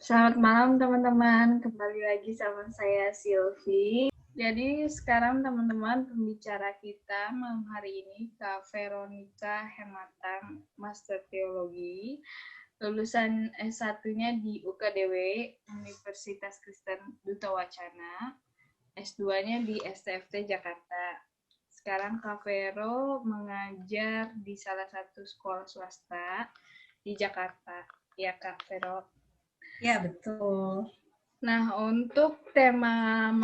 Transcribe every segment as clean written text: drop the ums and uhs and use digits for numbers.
Selamat malam teman-teman, kembali lagi sama saya Silvi. Jadi sekarang teman-teman pembicara kita malam hari ini Kak Veronica Hematang, Master Teologi, lulusan S1-nya di UKDW, Universitas Kristen Duta Wacana, S2-nya di STFT Jakarta. Sekarang Kak Vero mengajar di salah satu sekolah swasta di Jakarta. Ya Kak Vero. Ya, betul. Nah, untuk tema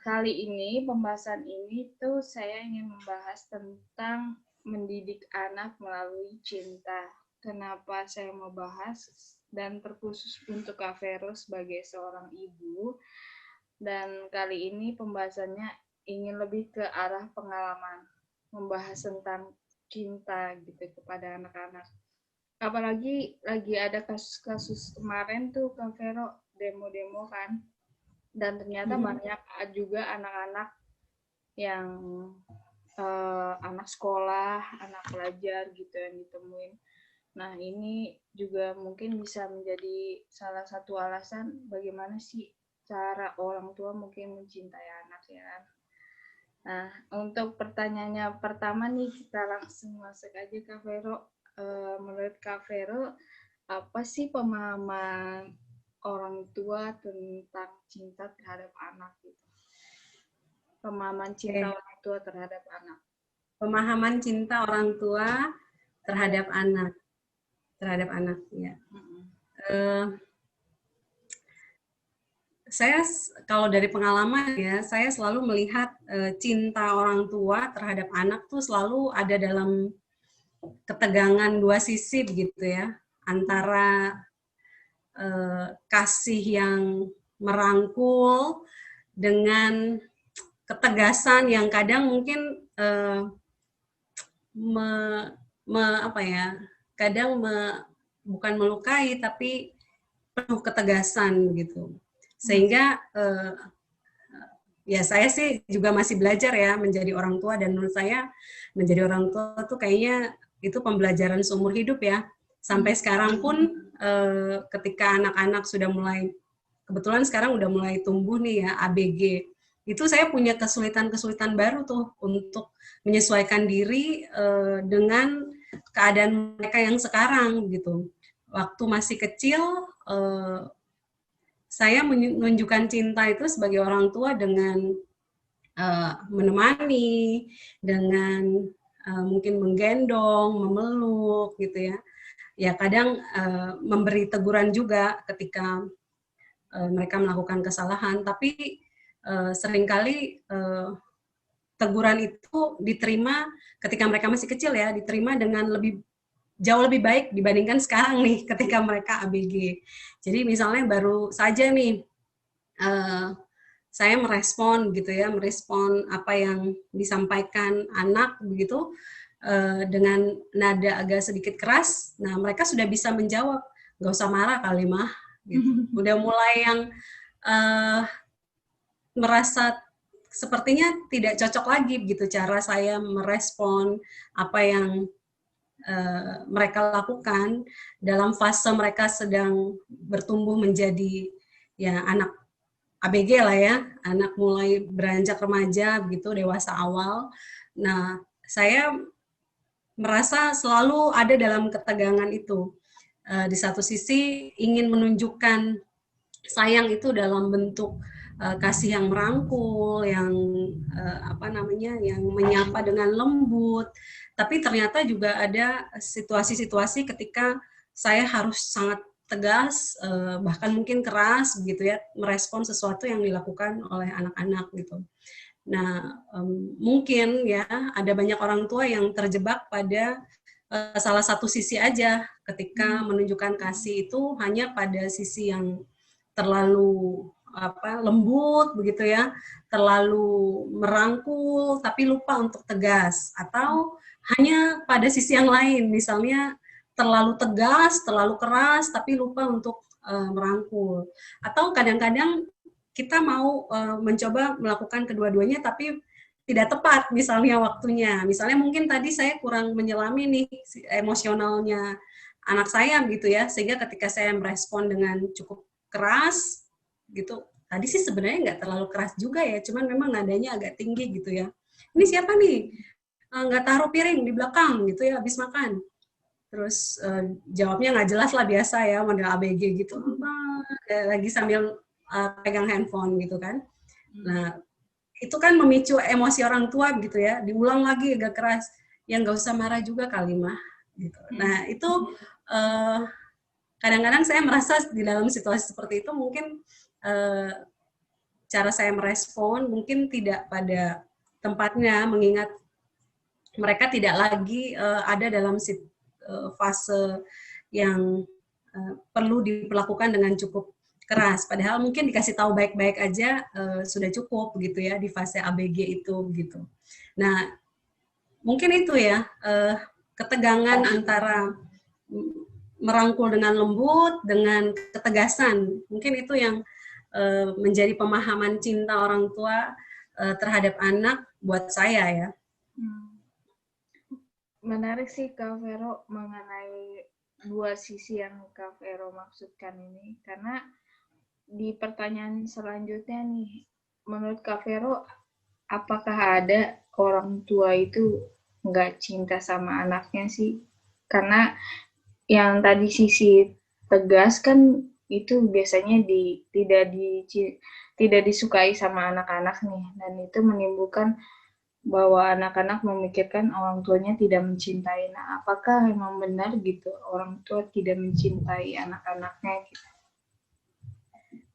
kali ini, pembahasan ini tuh saya ingin membahas tentang mendidik anak melalui cinta. Kenapa saya mau bahas dan terkhusus untuk Kak Vero sebagai seorang ibu. Dan kali ini pembahasannya ingin lebih ke arah pengalaman, membahas tentang cinta gitu kepada anak-anak. Apalagi lagi ada kasus-kasus kemarin tuh Kak Vero, demo-demo kan, dan ternyata banyak juga anak-anak yang anak sekolah, anak pelajar gitu yang ditemuin. Nah ini juga mungkin bisa menjadi salah satu alasan bagaimana sih cara orang tua mungkin mencintai anak ya kan. Nah untuk pertanyaannya pertama nih kita langsung masuk aja Kak Vero. Menurut Kak Vero apa sih pemahaman orang tua tentang cinta terhadap anak gitu? Pemahaman cinta orang tua terhadap anak. Pemahaman cinta orang tua terhadap anak, ya. Uh, saya kalau dari pengalaman ya, saya selalu melihat cinta orang tua terhadap anak tuh selalu ada dalam ketegangan dua sisi begitu ya, antara kasih yang merangkul dengan ketegasan yang kadang mungkin kadang bukan melukai tapi penuh ketegasan gitu. Sehingga ya saya sih juga masih belajar ya menjadi orang tua, dan menurut saya menjadi orang tua tuh kayaknya itu pembelajaran seumur hidup ya. Sampai sekarang pun ketika anak-anak sudah mulai, kebetulan sekarang udah mulai tumbuh nih ya, ABG, itu saya punya kesulitan-kesulitan baru tuh untuk menyesuaikan diri dengan keadaan mereka yang sekarang gitu. Waktu masih kecil, saya menunjukkan cinta itu sebagai orang tua dengan menemani, dengan mungkin menggendong, memeluk gitu ya. Ya kadang memberi teguran juga ketika mereka melakukan kesalahan, tapi seringkali teguran itu diterima ketika mereka masih kecil ya, diterima dengan jauh lebih baik dibandingkan sekarang nih ketika mereka ABG. Jadi misalnya baru saja nih saya merespon gitu ya, merespon apa yang disampaikan anak begitu dengan nada agak sedikit keras. Nah mereka sudah bisa menjawab, nggak usah marah kali mah. Gitu. Udah mulai yang merasa sepertinya tidak cocok lagi gitu cara saya merespon apa yang mereka lakukan dalam fase mereka sedang bertumbuh menjadi ya anak ABG lah ya, anak mulai beranjak remaja begitu, dewasa awal. Nah, saya merasa selalu ada dalam ketegangan itu. Di satu sisi ingin menunjukkan sayang itu dalam bentuk kasih yang merangkul, yang yang menyapa dengan lembut. Tapi ternyata juga ada situasi-situasi ketika saya harus sangat tegas, bahkan mungkin keras gitu ya, merespon sesuatu yang dilakukan oleh anak-anak gitu. Nah, mungkin ya ada banyak orang tua yang terjebak pada salah satu sisi aja ketika menunjukkan kasih itu hanya pada sisi yang terlalu lembut begitu ya, terlalu merangkul tapi lupa untuk tegas, atau hanya pada sisi yang lain, misalnya terlalu tegas, terlalu keras tapi lupa untuk merangkul. Atau kadang-kadang kita mau mencoba melakukan kedua-duanya tapi tidak tepat misalnya waktunya. Misalnya mungkin tadi saya kurang menyelami nih emosionalnya anak saya gitu ya, sehingga ketika saya merespon dengan cukup keras gitu. Tadi sih sebenarnya nggak terlalu keras juga ya, cuman memang nadanya agak tinggi gitu ya. Ini siapa nih? Nggak taruh piring di belakang gitu ya, habis makan. Terus jawabnya nggak jelas lah, biasa ya, model ABG gitu. Lagi sambil pegang handphone gitu kan. Nah, itu kan memicu emosi orang tua gitu ya, diulang lagi agak keras. Ya nggak usah marah juga kali mah. Gitu. Nah, itu kadang-kadang saya merasa di dalam situasi seperti itu mungkin cara saya merespon mungkin tidak pada tempatnya, mengingat mereka tidak lagi ada dalam fase yang perlu diperlakukan dengan cukup keras. Padahal mungkin dikasih tahu baik-baik aja sudah cukup gitu ya di fase ABG itu gitu. Nah, mungkin itu ya ketegangan antara merangkul dengan lembut dengan ketegasan. Mungkin itu yang menjadi pemahaman cinta orang tua terhadap anak buat saya ya. Menarik sih Kak Vero mengenai dua sisi yang Kak Vero maksudkan ini, karena di pertanyaan selanjutnya nih, menurut Kak Vero, apakah ada orang tua itu nggak cinta sama anaknya sih? Karena yang tadi sisi tegas kan itu biasanya tidak disukai sama anak-anak nih, dan itu menimbulkan bahwa anak-anak memikirkan orang tuanya tidak mencintai. Nah, apakah memang benar gitu orang tua tidak mencintai anak-anaknya gitu?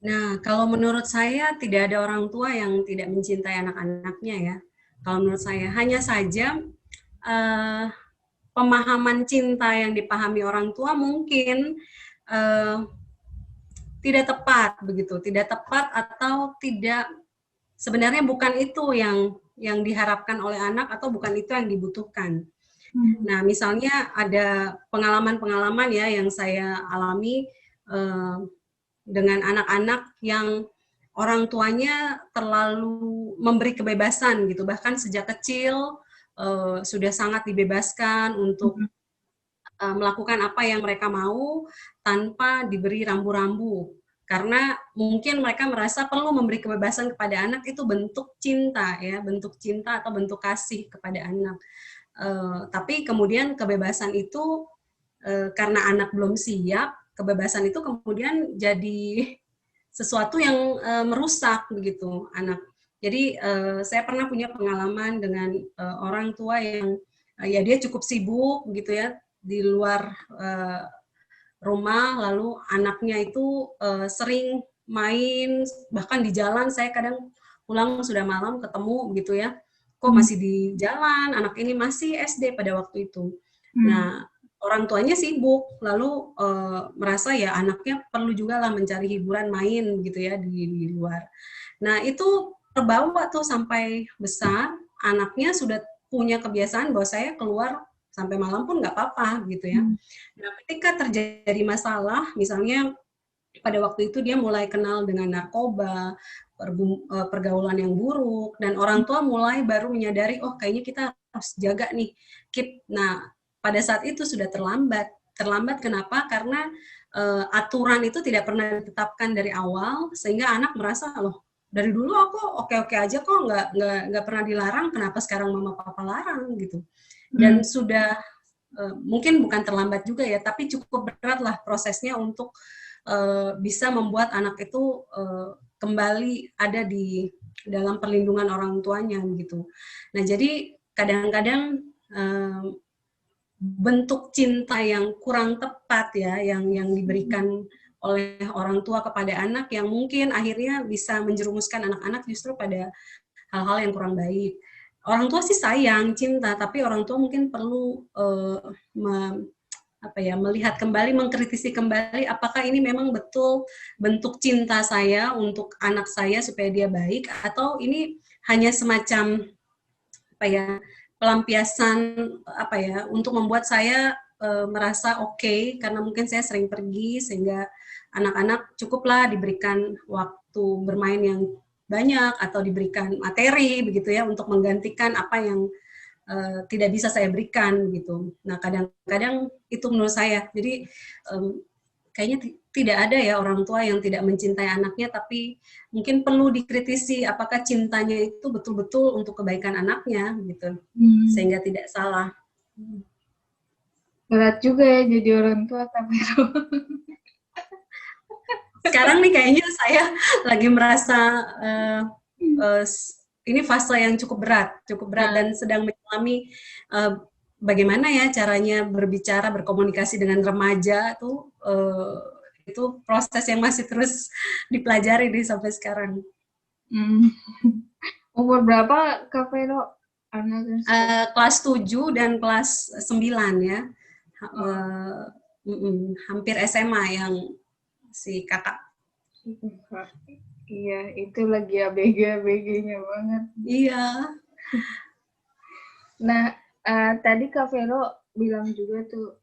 Nah, kalau menurut saya tidak ada orang tua yang tidak mencintai anak-anaknya ya. Kalau menurut saya, hanya saja pemahaman cinta yang dipahami orang tua mungkin tidak tepat begitu, tidak tepat atau tidak, sebenarnya bukan itu yang diharapkan oleh anak atau bukan itu yang dibutuhkan. Nah, misalnya ada pengalaman-pengalaman ya yang saya alami dengan anak-anak yang orang tuanya terlalu memberi kebebasan gitu, bahkan sejak kecil sudah sangat dibebaskan untuk melakukan apa yang mereka mau tanpa diberi rambu-rambu. Karena mungkin mereka merasa perlu memberi kebebasan kepada anak, itu bentuk cinta ya, bentuk cinta atau bentuk kasih kepada anak. Tapi kemudian kebebasan itu karena anak belum siap, kebebasan itu kemudian jadi sesuatu yang merusak begitu anak. Jadi saya pernah punya pengalaman dengan orang tua yang ya dia cukup sibuk gitu ya di luar rumah, lalu anaknya itu sering main, bahkan di jalan saya kadang pulang sudah malam ketemu gitu ya, kok masih di jalan, anak ini masih SD pada waktu itu. Nah, orang tuanya sibuk, lalu merasa ya anaknya perlu juga lah mencari hiburan main gitu ya di luar. Nah, itu terbawa tuh sampai besar, anaknya sudah punya kebiasaan bahwa saya keluar sampai malam pun nggak apa-apa gitu ya. Nah, ketika terjadi masalah, misalnya pada waktu itu dia mulai kenal dengan narkoba, pergaulan yang buruk, dan orang tua mulai baru menyadari, oh kayaknya kita harus jaga nih, keep. Nah, pada saat itu sudah terlambat. Terlambat kenapa? Karena aturan itu tidak pernah ditetapkan dari awal, sehingga anak merasa, loh dari dulu aku oke-oke aja kok, nggak pernah dilarang, kenapa sekarang mama papa larang gitu. Dan sudah mungkin bukan terlambat juga ya, tapi cukup berat lah prosesnya untuk bisa membuat anak itu kembali ada di dalam perlindungan orang tuanya gitu. Nah, jadi kadang-kadang bentuk cinta yang kurang tepat ya, yang diberikan oleh orang tua kepada anak, yang mungkin akhirnya bisa menjerumuskan anak-anak justru pada hal-hal yang kurang baik. Orang tua sih sayang, cinta, tapi orang tua mungkin perlu melihat kembali, mengkritisi kembali apakah ini memang betul bentuk cinta saya untuk anak saya supaya dia baik, atau ini hanya semacam pelampiasan untuk membuat saya merasa oke, karena mungkin saya sering pergi sehingga anak-anak cukuplah diberikan waktu bermain yang banyak atau diberikan materi begitu ya untuk menggantikan apa yang tidak bisa saya berikan gitu. Nah, kadang-kadang itu menurut saya. Jadi kayaknya tidak ada ya orang tua yang tidak mencintai anaknya, tapi mungkin perlu dikritisi apakah cintanya itu betul-betul untuk kebaikan anaknya gitu, sehingga tidak salah. Berat juga ya jadi orang tua, Kak Vero. Sekarang nih kayaknya saya lagi merasa ini fase yang cukup berat dan sedang menyelami bagaimana ya caranya berbicara, berkomunikasi dengan remaja tuh, itu proses yang masih terus dipelajari nih sampai sekarang. Umur berapa Kak Vero? Kelas 7 dan kelas 9 ya. Hampir SMA yang si kakak. Iya, itu lagi ABG-ABG-nya banget. Iya. Nah, tadi Kak Vero bilang juga tuh,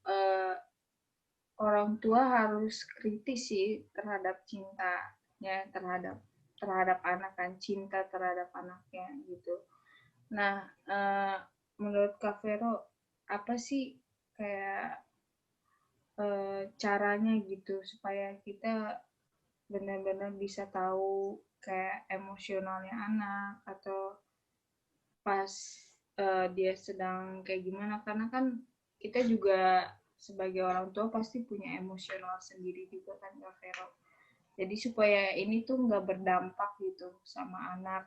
orang tua harus kritis sih terhadap cintanya terhadap anak kan, cinta terhadap anaknya gitu. Nah, menurut Kak Vero, apa sih kayak caranya gitu supaya kita benar-benar bisa tahu kayak emosionalnya anak atau pas dia sedang kayak gimana, karena kan kita juga sebagai orang tua pasti punya emosional sendiri juga kan Kak Vero. Jadi supaya ini tuh nggak berdampak gitu sama anak,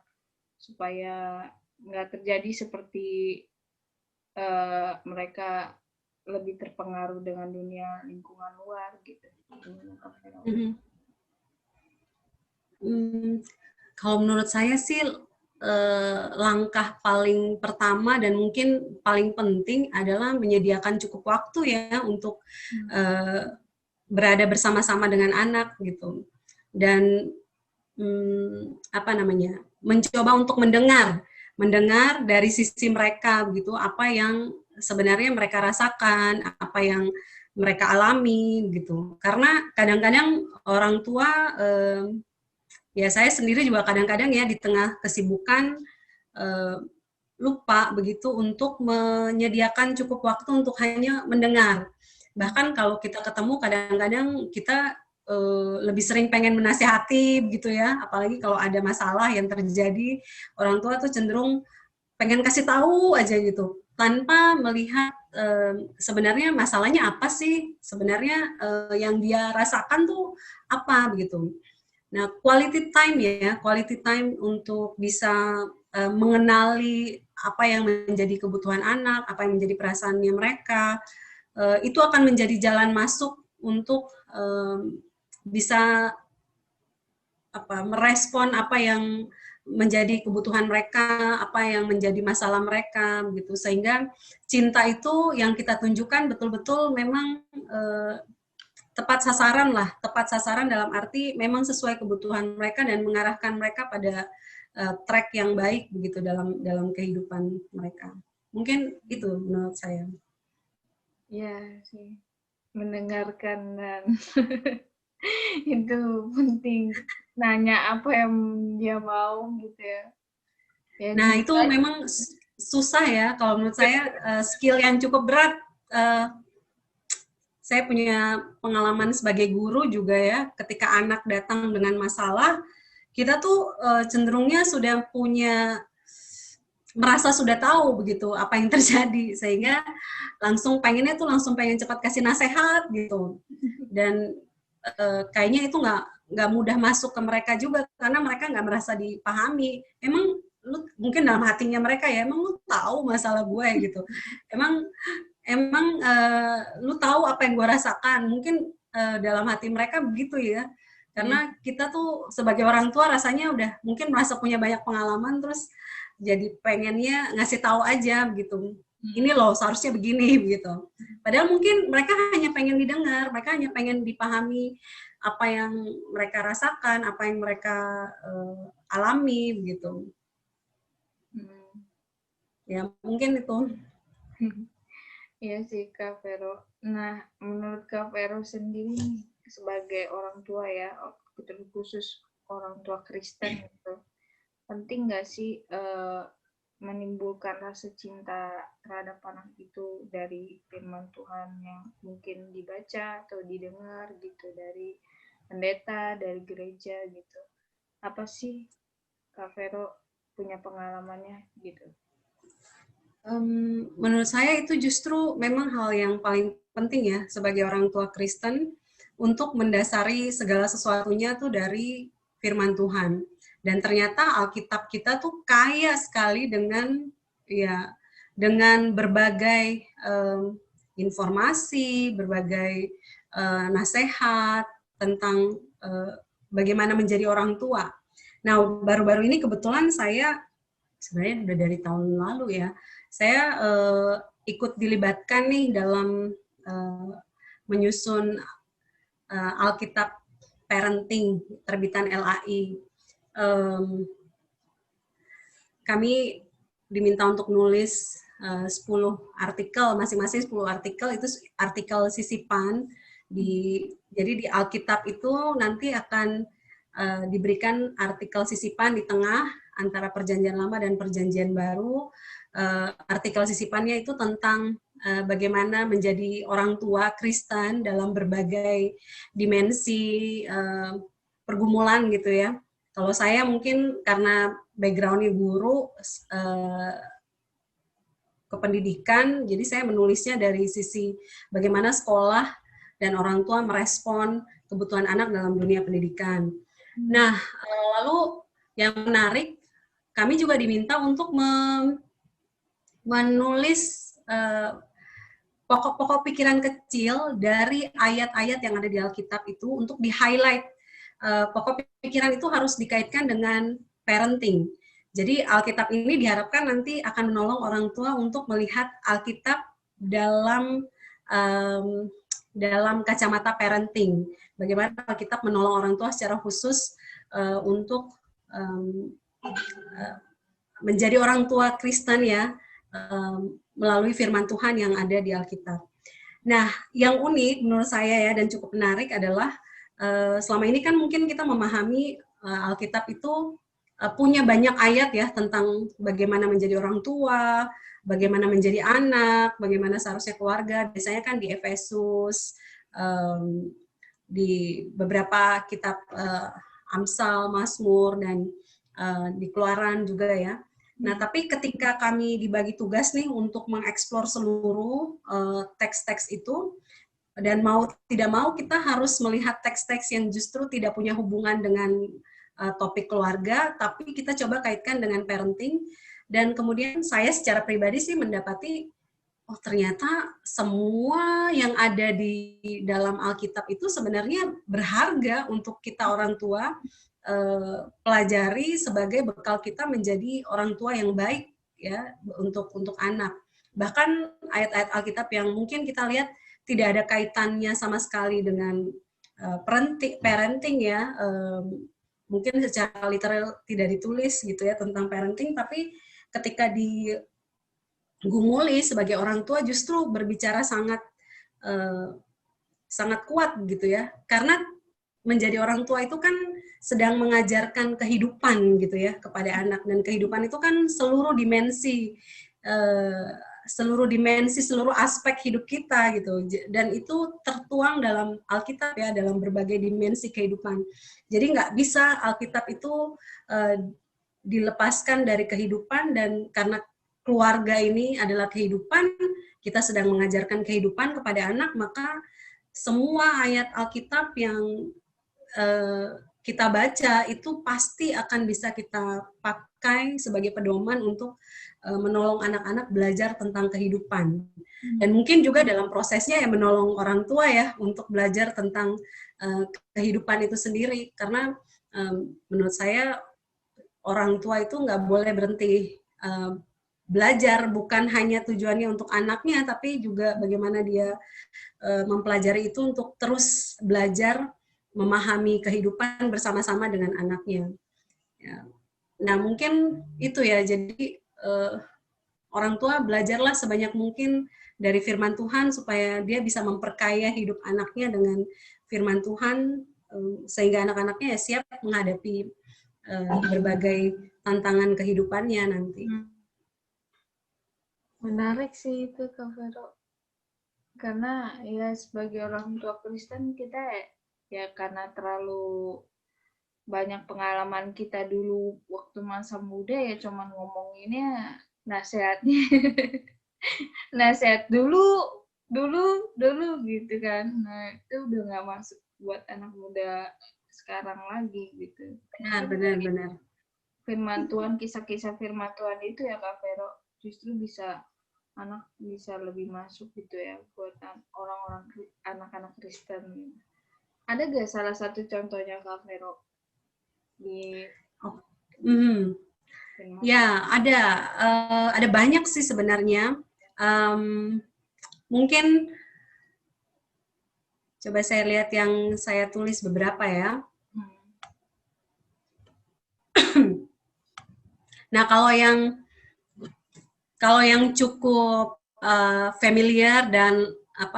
supaya nggak terjadi seperti mereka lebih terpengaruh dengan dunia lingkungan luar gitu. Kalau menurut saya sih langkah paling pertama dan mungkin paling penting adalah menyediakan cukup waktu ya untuk berada bersama-sama dengan anak gitu, dan mencoba untuk mendengar dari sisi mereka begitu, apa yang sebenarnya mereka rasakan, apa yang mereka alami gitu. Karena kadang-kadang orang tua ya saya sendiri juga kadang-kadang ya di tengah kesibukan lupa begitu untuk menyediakan cukup waktu untuk hanya mendengar. Bahkan kalau kita ketemu kadang-kadang kita lebih sering pengen menasehati gitu ya, apalagi kalau ada masalah yang terjadi, orang tua tuh cenderung pengen kasih tahu aja gitu tanpa melihat sebenarnya masalahnya apa sih, sebenarnya yang dia rasakan tuh apa begitu. Nah, quality time untuk bisa mengenali apa yang menjadi kebutuhan anak, apa yang menjadi perasaannya mereka, itu akan menjadi jalan masuk untuk bisa merespon apa yang menjadi kebutuhan mereka, apa yang menjadi masalah mereka, gitu. Sehingga cinta itu yang kita tunjukkan betul-betul memang tepat sasaran dalam arti memang sesuai kebutuhan mereka dan mengarahkan mereka pada track yang baik begitu dalam kehidupan mereka. Mungkin itu menurut saya. Ya sih, mendengarkan dan itu penting. Nanya apa yang dia mau gitu ya. Nah itu memang susah ya kalau menurut saya, skill yang cukup berat. Saya punya pengalaman sebagai guru juga ya, ketika anak datang dengan masalah, kita tuh cenderungnya sudah merasa sudah tahu begitu apa yang terjadi, sehingga langsung pengen cepat kasih nasihat gitu, dan kayaknya itu nggak mudah masuk ke mereka juga karena mereka nggak merasa dipahami. Emang lu mungkin dalam hatinya mereka ya, emang lu tahu masalah gue gitu, emang lu tahu apa yang gue rasakan, mungkin dalam hati mereka begitu ya, karena kita tuh sebagai orang tua rasanya udah mungkin merasa punya banyak pengalaman, terus jadi pengennya ngasih tahu aja gitu, ini loh seharusnya begini begitu, padahal mungkin mereka hanya pengen didengar, mereka hanya pengen dipahami apa yang mereka rasakan, apa yang mereka alami begitu. Ya mungkin itu. Iya sih Kak Vero. Nah, menurut Kak Vero sendiri sebagai orang tua ya, khusus orang tua Kristen gitu, penting nggak sih menimbulkan rasa cinta terhadap anak itu dari firman Tuhan yang mungkin dibaca atau didengar gitu dari pendeta, dari gereja gitu. Apa sih Kak Vero punya pengalamannya gitu? Menurut saya itu justru memang hal yang paling penting ya sebagai orang tua Kristen untuk mendasari segala sesuatunya tuh dari firman Tuhan. Dan ternyata Alkitab kita tuh kaya sekali dengan ya dengan berbagai informasi, berbagai nasihat tentang bagaimana menjadi orang tua. Nah, baru-baru ini kebetulan saya sebenarnya udah dari tahun lalu ya, saya ikut dilibatkan nih dalam menyusun Alkitab Parenting terbitan LAI. Kami diminta untuk nulis 10 artikel, masing-masing 10 artikel, itu artikel sisipan. Jadi di Alkitab itu nanti akan diberikan artikel sisipan di tengah antara Perjanjian Lama dan Perjanjian Baru. Artikel sisipannya itu tentang bagaimana menjadi orang tua Kristen dalam berbagai dimensi pergumulan gitu ya. Kalau saya mungkin karena background-nya guru kependidikan, jadi saya menulisnya dari sisi bagaimana sekolah dan orang tua merespon kebutuhan anak dalam dunia pendidikan. Nah, lalu yang menarik, kami juga diminta untuk menulis pokok-pokok pikiran kecil dari ayat-ayat yang ada di Alkitab itu untuk di-highlight. Pokok pikiran itu harus dikaitkan dengan parenting. Jadi Alkitab ini diharapkan nanti akan menolong orang tua untuk melihat Alkitab dalam kacamata parenting. Bagaimana Alkitab menolong orang tua secara khusus untuk menjadi orang tua Kristen ya, melalui firman Tuhan yang ada di Alkitab. Nah, yang unik menurut saya ya dan cukup menarik adalah selama ini kan mungkin kita memahami Alkitab itu punya banyak ayat ya tentang bagaimana menjadi orang tua, bagaimana menjadi anak, bagaimana seharusnya keluarga. Biasanya kan di Efesus, di beberapa kitab Amsal, Mazmur, dan di Keluaran juga ya. Nah, tapi ketika kami dibagi tugas nih untuk mengeksplor seluruh teks-teks itu, dan mau tidak mau kita harus melihat teks-teks yang justru tidak punya hubungan dengan topik keluarga, tapi kita coba kaitkan dengan parenting. Dan kemudian saya secara pribadi sih mendapati, oh ternyata semua yang ada di dalam Alkitab itu sebenarnya berharga untuk kita orang tua pelajari sebagai bekal kita menjadi orang tua yang baik ya untuk anak. Bahkan ayat-ayat Alkitab yang mungkin kita lihat tidak ada kaitannya sama sekali dengan parenting ya, mungkin secara literal tidak ditulis gitu ya tentang parenting, tapi ketika digumuli sebagai orang tua justru berbicara sangat sangat kuat gitu ya, karena menjadi orang tua itu kan sedang mengajarkan kehidupan gitu ya kepada anak, dan kehidupan itu kan seluruh dimensi seluruh aspek hidup kita gitu, dan itu tertuang dalam Alkitab ya, dalam berbagai dimensi kehidupan. Jadi nggak bisa Alkitab itu dilepaskan dari kehidupan, dan karena keluarga ini adalah kehidupan, kita sedang mengajarkan kehidupan kepada anak, maka semua ayat Alkitab yang kita baca itu pasti akan bisa kita pakai sebagai pedoman untuk menolong anak-anak belajar tentang kehidupan. Dan mungkin juga dalam prosesnya ya menolong orang tua ya untuk belajar tentang kehidupan itu sendiri. Karena menurut saya orang tua itu nggak boleh berhenti belajar, bukan hanya tujuannya untuk anaknya, tapi juga bagaimana dia mempelajari itu untuk terus belajar memahami kehidupan bersama-sama dengan anaknya. Ya. Nah, mungkin itu ya, jadi orang tua belajarlah sebanyak mungkin dari firman Tuhan supaya dia bisa memperkaya hidup anaknya dengan firman Tuhan, sehingga anak-anaknya ya siap menghadapi berbagai tantangan kehidupannya nanti. Menarik sih itu Kak Vero. Karena ya sebagai orang tua Kristen kita ya karena terlalu banyak pengalaman kita dulu waktu masa muda ya cuman ngomonginnya nasihatnya nasihat dulu gitu kan. Nah itu udah nggak masuk buat anak muda sekarang lagi gitu. Benar, Mungkin benar, dari benar. firman Tuhan, kisah-kisah firman Tuhan itu ya Kak Vero justru bisa anak bisa lebih masuk gitu ya buat orang-orang anak-anak Kristen. Ada gak salah satu contohnya Kak Vero di Oh. firman Tuhan? Ya, ada banyak sih sebenarnya. Mungkin coba saya lihat yang saya tulis beberapa ya. Nah, kalau yang cukup familiar dan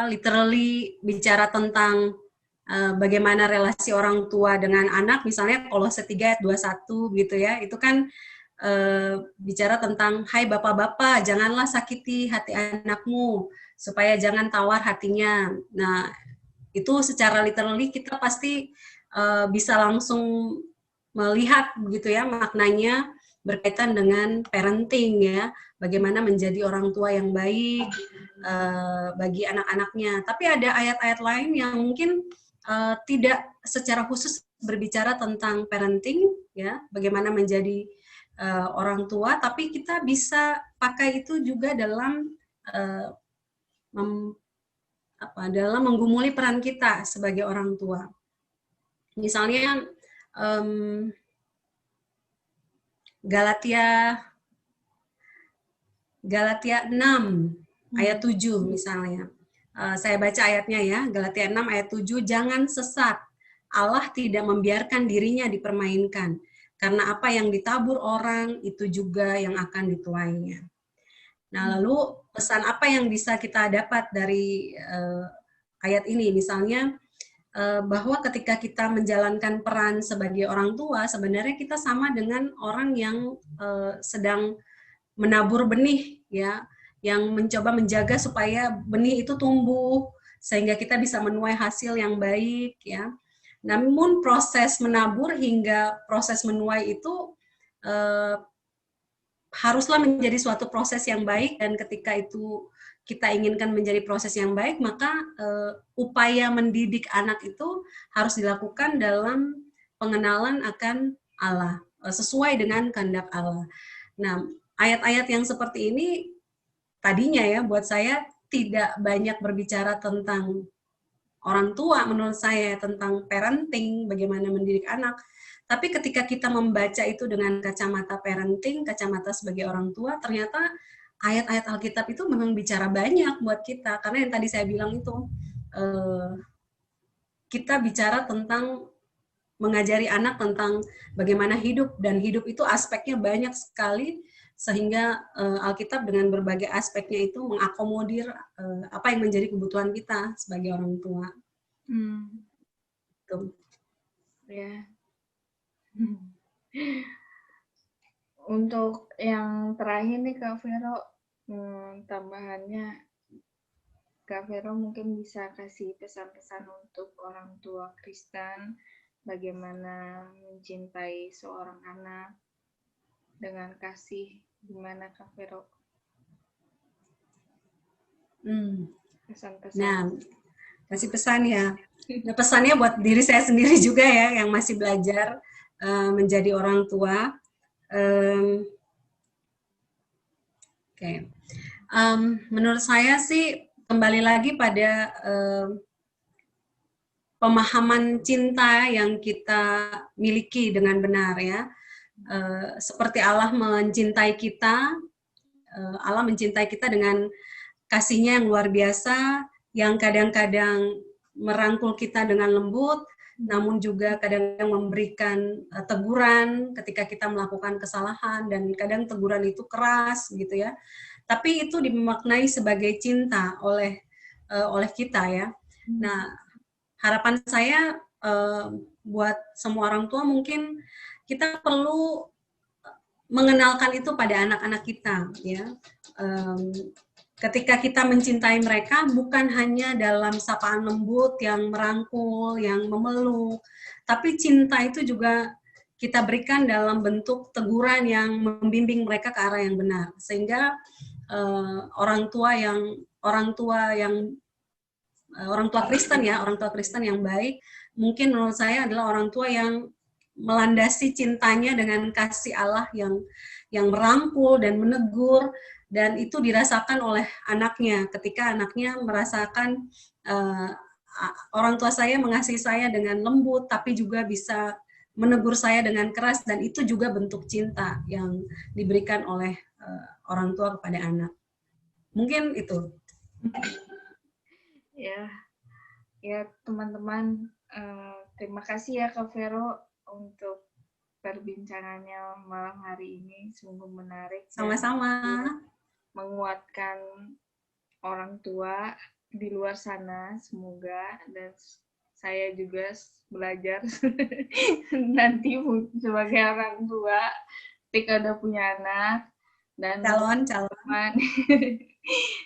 literally bicara tentang bagaimana relasi orang tua dengan anak, misalnya Kolose 3 ayat 21 gitu ya, itu kan bicara tentang, hai bapak-bapak, janganlah sakiti hati anakmu, supaya jangan tawar hatinya. Nah, itu secara literally kita pasti bisa langsung melihat begitu ya maknanya berkaitan dengan parenting ya, bagaimana menjadi orang tua yang baik bagi anak-anaknya. Tapi ada ayat-ayat lain yang mungkin tidak secara khusus berbicara tentang parenting ya, bagaimana menjadi orang tua, tapi kita bisa pakai itu juga dalam dalam menggumuli peran kita sebagai orang tua. Misalnya Galatia 6 ayat 7 misalnya. Saya baca ayatnya ya, Galatia 6 ayat 7, jangan sesat. Allah tidak membiarkan dirinya dipermainkan, karena apa yang ditabur orang itu juga yang akan dituainya. Nah, lalu pesan apa yang bisa kita dapat dari ayat ini? Misalnya bahwa ketika kita menjalankan peran sebagai orang tua, sebenarnya kita sama dengan orang yang sedang menabur benih, ya, yang mencoba menjaga supaya benih itu tumbuh sehingga kita bisa menuai hasil yang baik, ya. Namun proses menabur hingga proses menuai itu haruslah menjadi suatu proses yang baik, dan ketika itu kita inginkan menjadi proses yang baik, maka upaya mendidik anak itu harus dilakukan dalam pengenalan akan Allah, sesuai dengan kehendak Allah. Nah, ayat-ayat yang seperti ini tadinya ya buat saya tidak banyak berbicara tentang orang tua, menurut saya tentang parenting, bagaimana mendidik anak. Tapi ketika kita membaca itu dengan kacamata parenting, kacamata sebagai orang tua, ternyata ayat-ayat Alkitab itu memang bicara banyak buat kita. Karena yang tadi saya bilang itu, kita bicara tentang mengajari anak tentang bagaimana hidup, dan hidup itu aspeknya banyak sekali, sehingga Alkitab dengan berbagai aspeknya itu mengakomodir apa yang menjadi kebutuhan kita sebagai orang tua. Tuh. Ya. Untuk yang terakhir nih Kak Vero, tambahannya Kak Vero mungkin bisa kasih pesan-pesan untuk orang tua Kristen, bagaimana mencintai seorang anak dengan kasih, gimana Kak Vero? Pesan-pesan. Nah, kasih pesan ya. Nah, pesannya buat diri saya sendiri juga ya, yang masih belajar menjadi orang tua. Menurut saya sih kembali lagi pada pemahaman cinta yang kita miliki dengan benar ya. Seperti Allah mencintai kita, Allah mencintai kita dengan kasih-Nya yang luar biasa, yang kadang-kadang merangkul kita dengan lembut, namun juga kadang-kadang memberikan teguran ketika kita melakukan kesalahan, dan kadang teguran itu keras gitu ya. Tapi itu dimaknai sebagai cinta oleh kita ya. Nah, harapan saya buat semua orang tua mungkin kita perlu mengenalkan itu pada anak-anak kita, ya. Ketika kita mencintai mereka bukan hanya dalam sapaan lembut yang merangkul, yang memeluk, tapi cinta itu juga kita berikan dalam bentuk teguran yang membimbing mereka ke arah yang benar, sehingga orang tua Kristen, ya, orang tua Kristen yang baik mungkin menurut saya adalah orang tua yang melandasi cintanya dengan kasih Allah yang merangkul dan menegur, dan itu dirasakan oleh anaknya ketika anaknya merasakan uh, orang tua saya mengasihi saya dengan lembut tapi juga bisa menegur saya dengan keras, dan itu juga bentuk cinta yang diberikan oleh orang tua kepada anak. Mungkin itu. Ya, ya teman-teman, terima kasih ya Kak Vero untuk perbincangannya malam hari ini, sungguh menarik dan Sama-sama. menguatkan orang tua di luar sana, semoga, dan saya juga belajar nanti sebagai orang tua ketika udah punya anak, dan calon teman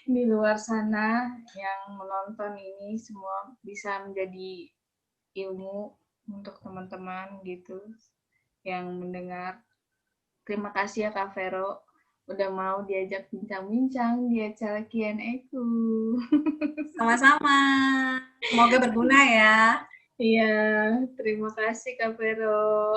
di luar sana yang menonton ini semua bisa menjadi ilmu untuk teman-teman gitu yang mendengar. Terima kasih ya Kak Vero udah mau diajak bincang-bincang di acara Q&A ku. Sama-sama. Semoga berguna ya. Iya, terima kasih Kak Vero.